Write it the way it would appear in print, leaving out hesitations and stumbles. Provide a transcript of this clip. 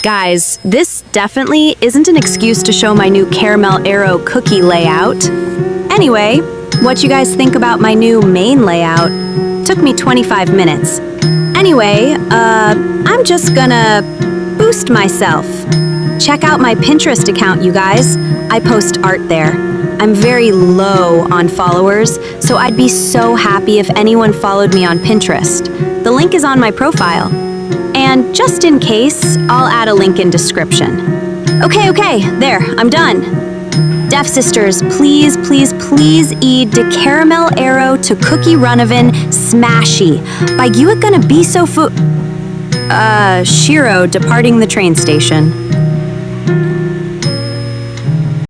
Guys, this definitely isn't an excuse to show my new caramel arrow cookie layout. Anyway, what you guys think about my new main layout? Took me 25 minutes. Anyway, I'm just gonna boost myself. Check out my Pinterest account, you guys. I post art there. I'm very low on followers, so I'd be so happy if anyone followed me on Pinterest. The link is on my profile. And just in case, I'll add a link in description. Okay, there, I'm done. Deaf sisters, please, please, please eat de caramel arrow to cookie runoven smashy. By you it gonna be so Shiro departing the train station.